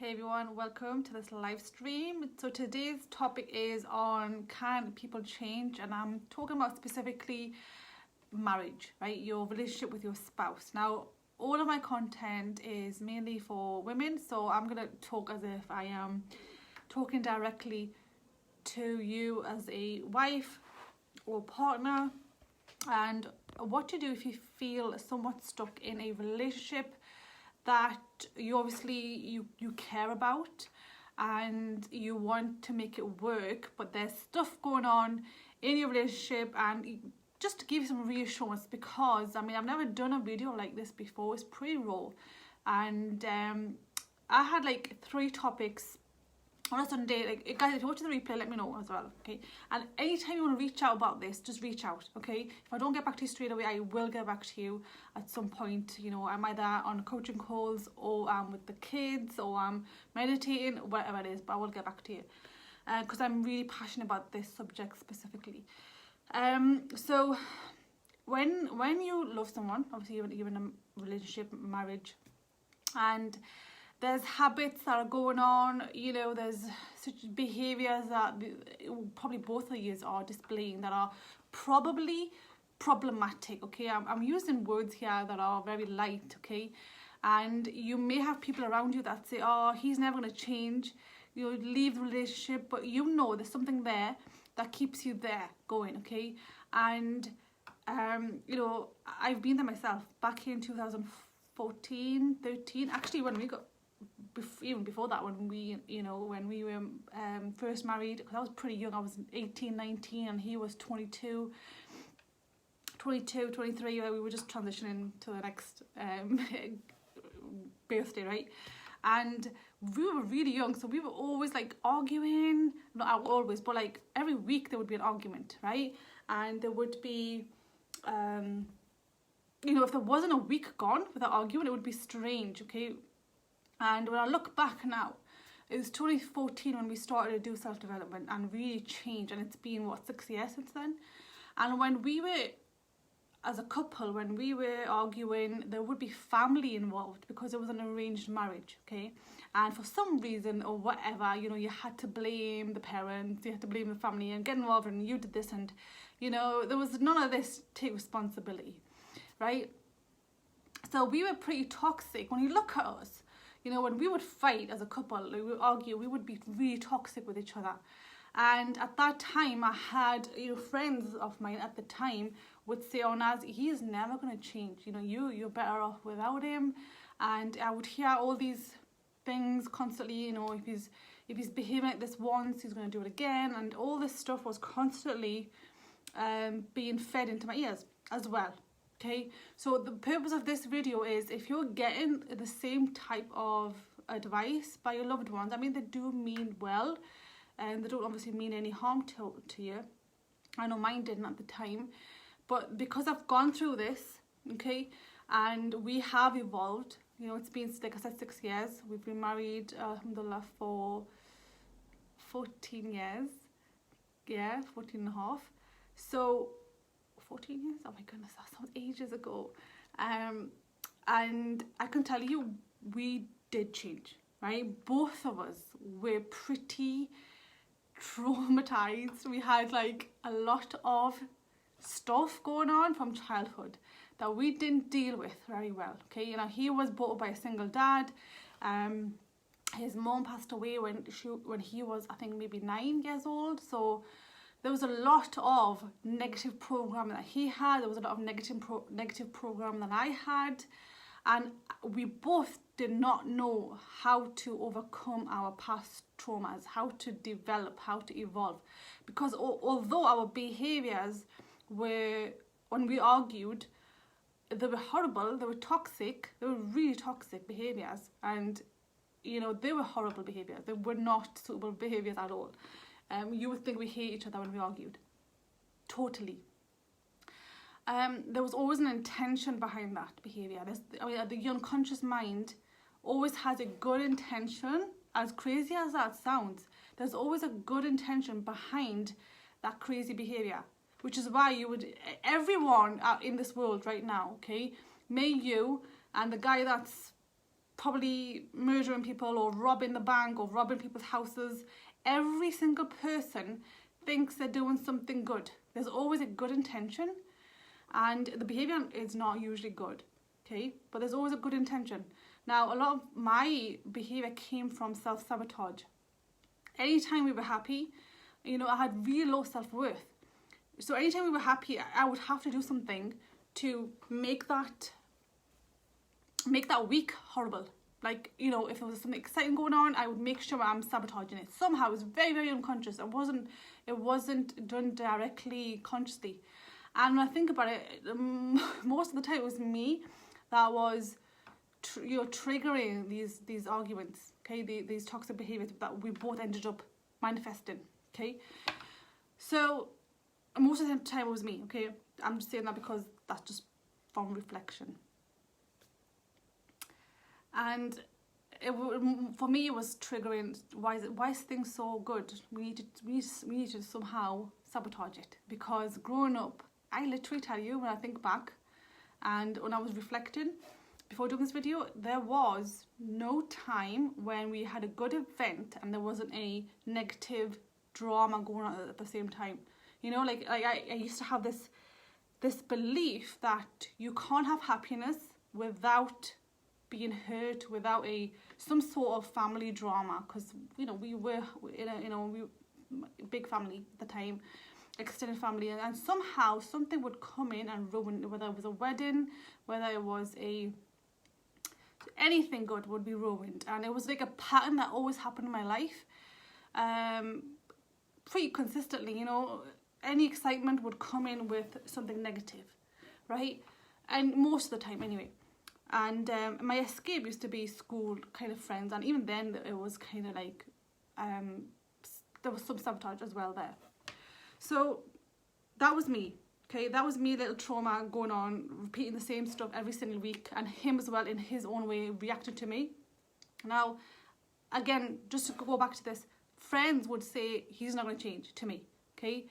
Hey everyone, welcome to this live stream. So today's topic is on can people change, and I'm talking about specifically marriage, right? Your relationship with your spouse. Now, all of my content is mainly for women, so I'm gonna talk as if I am talking directly to you as a wife or partner, and what to do if you feel somewhat stuck in a relationship that you care about and you want to make it work, but there's stuff going on in your relationship. And just to give you some reassurance, because I've never done a video like this before, it's pretty raw, and I had like 3 topics on a Sunday. Like, guys, if you watch the replay, let me know as well, okay? And anytime you want to reach out about this, just reach out, okay? If I don't get back to you straight away, I will get back to you at some point. You know, I'm either on coaching calls, or I'm with the kids, or I'm meditating, whatever it is, but I will get back to you because I'm really passionate about this subject specifically. So when you love someone, obviously you're in a relationship, marriage, and there's habits that are going on, you know, there's such behaviours that probably both of you are displaying that are probably problematic, okay? I'm using words here that are very light, okay? And you may have people around you that say, oh, he's never going to change, you know, leave the relationship, but you know there's something there that keeps you there going, okay? And, you know, I've been there myself back in 2014, 13, actually when we got, even before that, when we were first married, because I was pretty young. I was 18, 19, and he was 22, 23. We were just transitioning to the next birthday, right? And we were really young, so we were always like arguing. Not always, but like every week there would be an argument, right? And there would be you know, if there wasn't a week gone without arguing, it would be strange, okay? And when I look back now, it was 2014 when we started to do self-development and really change. And it's been, 6 years since then? And when we were, as a couple, when we were arguing, there would be family involved because it was an arranged marriage, okay? And for some reason or whatever, you know, you had to blame the parents, you had to blame the family and get involved, and you did this, and, you know, there was none of this take responsibility, right? So we were pretty toxic. When you look at us, you know, when we would fight as a couple, we would argue, we would be really toxic with each other. And at that time, I had, you know, friends of mine at the time would say, oh, Naz, he is never going to change. You know, you're better off without him. And I would hear all these things constantly, you know, if he's behaving like this once, he's going to do it again. And all this stuff was constantly being fed into my ears as well. Okay, so the purpose of this video is, if you're getting the same type of advice by your loved ones, I mean, they do mean well, and they don't obviously mean any harm to you. I know mine didn't at the time, but because I've gone through this, okay, and we have evolved, you know, it's been, like I said, 6 years. We've been married, alhamdulillah, for 14 years. Yeah, 14 and a half. So 14 years? Oh my goodness, that sounds ages ago. And I can tell you, we did change, right? Both of us were pretty traumatized. We had like a lot of stuff going on from childhood that we didn't deal with very well, okay? You know, he was brought up by a single dad. His mom passed away when he was, I think, maybe 9 years old. So there was a lot of negative programming that he had. There was a lot of negative programming that I had. And we both did not know how to overcome our past traumas, how to develop, how to evolve. Because although our behaviours were, when we argued, they were horrible, they were toxic, they were really toxic behaviours. And, you know, they were horrible behaviours. They were not suitable behaviours at all. You would think we hate each other when we argued. Totally. There was always an intention behind that behaviour. The unconscious mind always has a good intention. As crazy as that sounds, there's always a good intention behind that crazy behaviour. Which is why everyone out in this world right now, okay, may you and the guy that's probably murdering people or robbing the bank or robbing people's houses. Every single person thinks they're doing something good. There's always a good intention, and the behaviour is not usually good, okay? But there's always a good intention. Now, a lot of my behaviour came from self-sabotage. Anytime we were happy, you know, I had really low self-worth. So anytime we were happy, I would have to do something to make that week horrible. Like, you know, if there was something exciting going on, I would make sure I'm sabotaging it. Somehow, it was very, very unconscious. It wasn't done directly, consciously. And when I think about it, most of the time it was me that was, triggering these arguments, okay? These toxic behaviours that we both ended up manifesting, okay? So, most of the time it was me, okay? I'm just saying that because that's just from reflection. And for me, it was triggering. Why is things so good? We need to somehow sabotage it. Because growing up, I literally tell you, when I think back, and when I was reflecting before doing this video, there was no time when we had a good event and there wasn't a negative drama going on at the same time. You know, like I used to have this belief that you can't have happiness without being hurt, without some sort of family drama, because you know we were in a big family at the time, extended family, and somehow something would come in and ruin, whether it was a wedding, whether it was anything good would be ruined. And it was like a pattern that always happened in my life, pretty consistently. You know, any excitement would come in with something negative, right? And most of the time anyway. And my escape used to be school kind of friends, and even then it was kind of like there was some sabotage as well there. So that was me, okay? That was me, little trauma going on, repeating the same stuff every single week, and him as well in his own way reacting to me. Now, again, just to go back to this, friends would say he's not going to change to me, okay?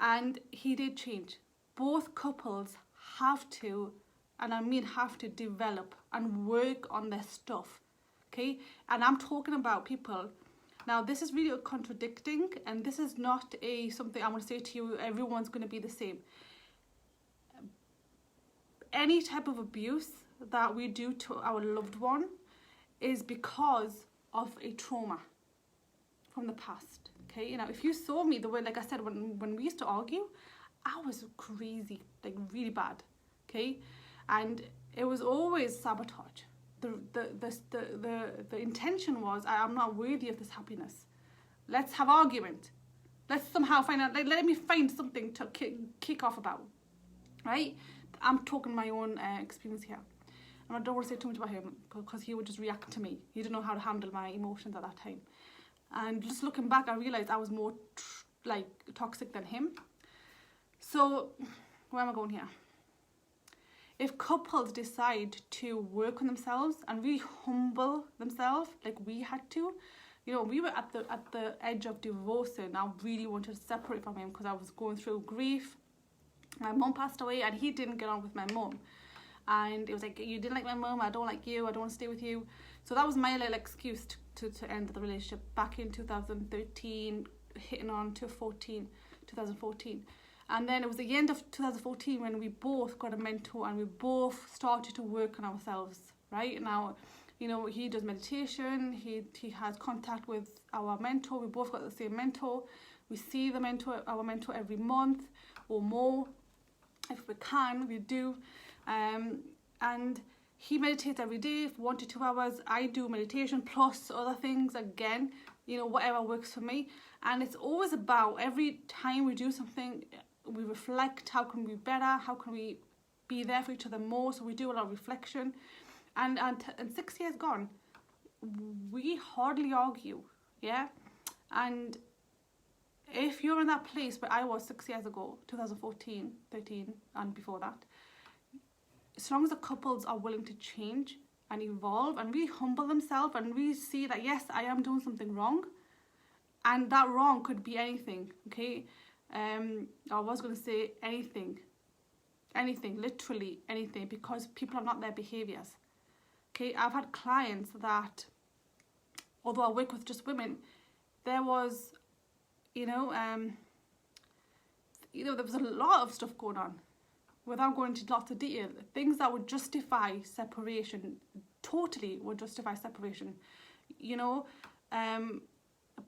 And he did change. Both couples have to, and I mean have to, develop and work on their stuff, okay? And I'm talking about people. Now, this is really contradicting, and this is not something I'm going to say to you, everyone's going to be the same. Any type of abuse that we do to our loved one is because of a trauma from the past, okay? You know, if you saw me the way, like I said, when we used to argue, I was crazy, like really bad, okay? And it was always sabotage. The intention was, I'm not worthy of this happiness. Let's have argument. Let's somehow find out, let me find something to kick off about, right? I'm talking my own experience here. And I don't want to say too much about him because he would just react to me. He didn't know how to handle my emotions at that time. And just looking back, I realised I was more toxic than him. So, where am I going here? If couples decide to work on themselves and really humble themselves like we had to, you know, we were at the edge of divorce, and I really wanted to separate from him because I was going through grief. My mum passed away and he didn't get on with my mum. And it was like, you didn't like my mum, I don't like you, I don't want to stay with you. So that was my little excuse to end the relationship back in 2013, hitting on to 2014. And then it was the end of 2014 when we both got a mentor and we both started to work on ourselves, right? Now, you know, he does meditation, he has contact with our mentor, we both got the same mentor. We see our mentor every month or more. If we can, we do. And he meditates every day for 1 to 2 hours. I do meditation plus other things, again, you know, whatever works for me. And it's always about, every time we do something, we reflect, how can we be better, how can we be there for each other more. So we do a lot of reflection. And 6 years gone, we hardly argue, yeah? And if you're in that place where I was 6 years ago, 2014, 13, and before that, as long as the couples are willing to change and evolve and really humble themselves and really see that, yes, I am doing something wrong, and that wrong could be anything, okay? I was going to say anything, literally anything, because people are not their behaviours, Okay, I've had clients that, although I work with just women, there was, there was a lot of stuff going on. Without going into lots of detail, things that would justify separation, totally would justify separation,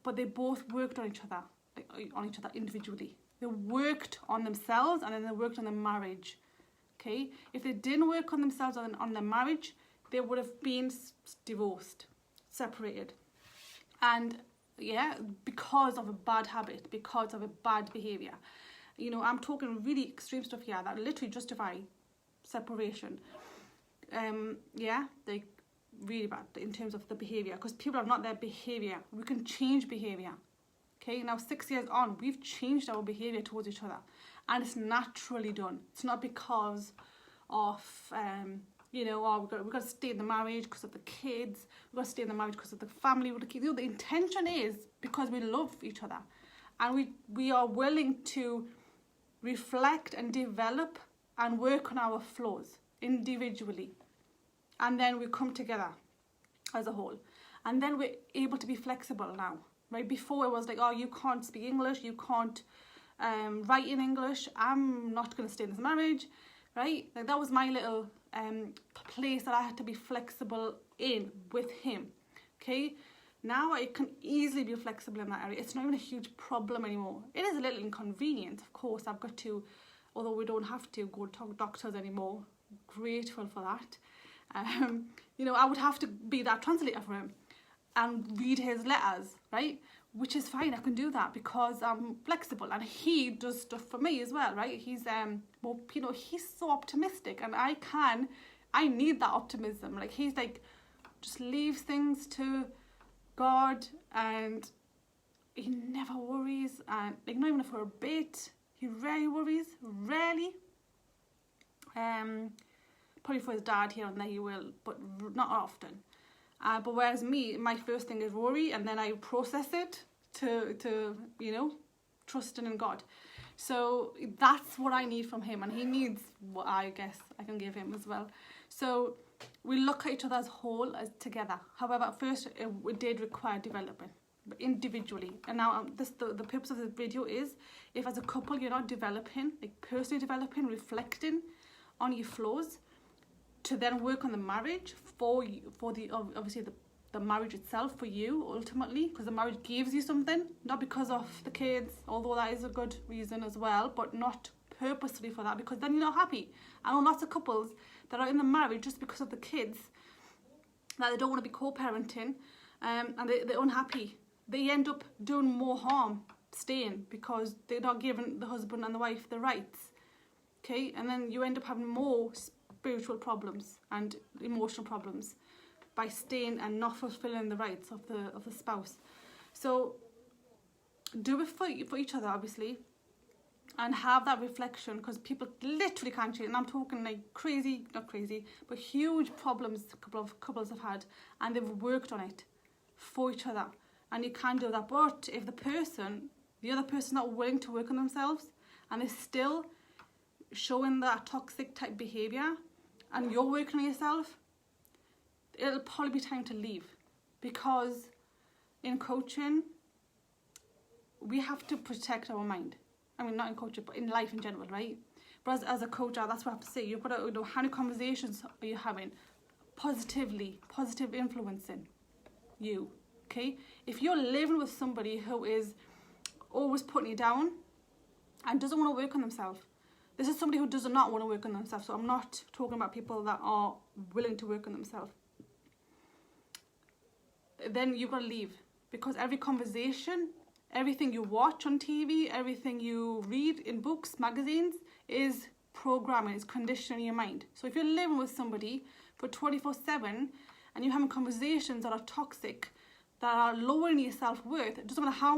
but they both worked on each other individually. They worked on themselves, and then they worked on the marriage. Okay, if they didn't work on themselves on their marriage, they would have been divorced, separated, and because of a bad habit, because of a bad behavior. I'm talking really extreme stuff here that literally justify separation. Like really bad in terms of the behavior, because people are not their behavior. We can change behavior. Okay, now 6 years on, we've changed our behavior towards each other, and it's naturally done. It's not because of we've got to stay in the marriage because of the kids. We've got to stay in the marriage because of the family with the kids. The intention is because we love each other, and we are willing to reflect and develop and work on our flaws individually, and then we come together as a whole, and then we're able to be flexible now, right? Before it was like, oh, you can't speak English, you can't write in English, I'm not going to stay in this marriage, right? Like that was my little place that I had to be flexible in with him. Okay, now I can easily be flexible in that area. It's not even a huge problem anymore. It is a little inconvenient, of course. I've got to, although we don't have to go to doctors anymore, grateful for that. I would have to be that translator for him and read his letters, right? Which is fine, I can do that because I'm flexible, and he does stuff for me as well, right? He's he's so optimistic, and I need that optimism. Like he's like, just leaves things to God, and he never worries, and like not even for a bit. He rarely worries, rarely. Probably for his dad here and there he will, but not often. But whereas me, my first thing is worry, and then I process it to trusting in God. So that's what I need from him, and he needs what I guess I can give him as well. So we look at each other as whole, as together. However, at first it did require development individually. And now the purpose of this video is, if as a couple you're not developing, like personally developing, reflecting on your flaws, to then work on the marriage for the marriage itself, for you ultimately, because the marriage gives you something, not because of the kids, although that is a good reason as well, but not purposely for that, because then you're not happy. I know lots of couples that are in the marriage just because of the kids, that they don't want to be co-parenting, and they're unhappy. They end up doing more harm staying because they're not giving the husband and the wife the rights. Okay, and then you end up having more spiritual problems and emotional problems by staying and not fulfilling the rights of the spouse. So do it for each other, obviously, and have that reflection, because people literally can't change. And I'm talking like not crazy, but huge problems a couple of couples have had, and they've worked on it for each other. And you can do that. But if the other person not willing to work on themselves, and they're still showing that toxic type behavior, and you're working on yourself, it'll probably be time to leave. Because in coaching, we have to protect our mind. I mean, not in coaching, but in life in general, right? But as a coach, that's what I have to say. You've got to know how many conversations are you having positive influencing you, okay? If you're living with somebody who is always putting you down and doesn't want to work on themselves, this is somebody who does not want to work on themselves. So I'm not talking about people that are willing to work on themselves. Then you've got to leave, because every conversation, everything you watch on TV, everything you read in books, magazines, is programming, is conditioning your mind. So if you're living with somebody for 24/7 and you're having conversations that are toxic, that are lowering your self-worth, it doesn't matter how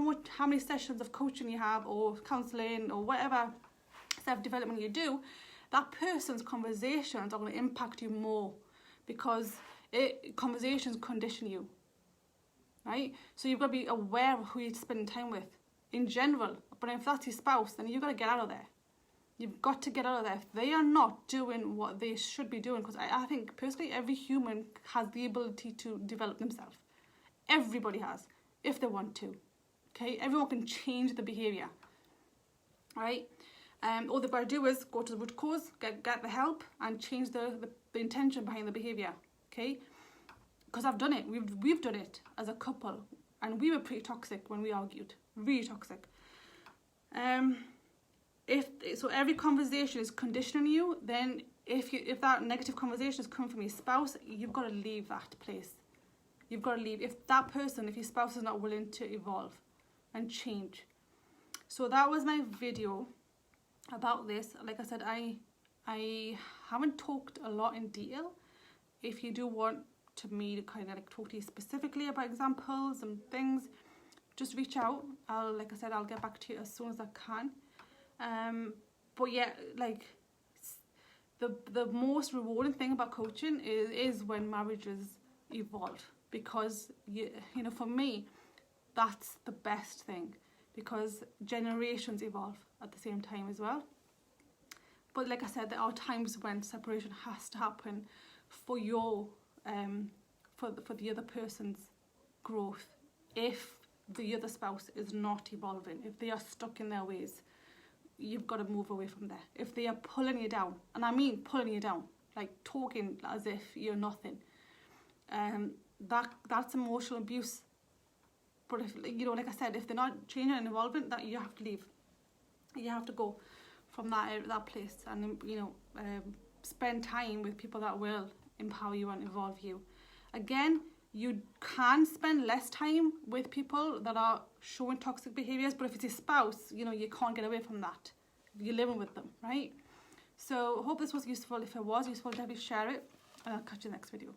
many sessions of coaching you have, or counselling, or whatever self-development you do, that person's conversations are going to impact you more, because conversations condition you. Right? So you've got to be aware of who you're spending time with in general. But if that's your spouse, then you've got to get out of there. You've got to get out of there. If they are not doing what they should be doing, because I think personally every human has the ability to develop themselves. Everybody has, if they want to. Okay, everyone can change the behaviour. Right? All they've got to do is go to the root cause, get the help, and change the intention behind the behaviour. Okay? Because I've done it. We've done it as a couple, and we were pretty toxic when we argued. Really toxic. So every conversation is conditioning you, then if that negative conversation is coming from your spouse, you've got to leave that place. You've got to leave. If your spouse is not willing to evolve and change. So that was my video about this. Like I said, I haven't talked a lot in detail. If you do want me to kind of like talk to you specifically about examples and things, just reach out. I'll get back to you as soon as I can. But yeah, like the most rewarding thing about coaching is when marriages evolve, because you know, for me, that's the best thing, because generations evolve at the same time as well. But like I said, there are times when separation has to happen for your for the other person's growth. If the other spouse is not evolving, if they are stuck in their ways, you've got to move away from there. If they are pulling you down, and I mean pulling you down, like talking as if you're nothing, that's emotional abuse. But if, you know, like I said, if they're not changing and evolving, that you have to leave. You have to go from that place, and you know, spend time with people that will empower you and evolve you. Again, you can spend less time with people that are showing toxic behaviours, but if it's your spouse, you know, you can't get away from that. You're living with them, right? So I hope this was useful. If it was useful, definitely share it, and I'll catch you in the next video.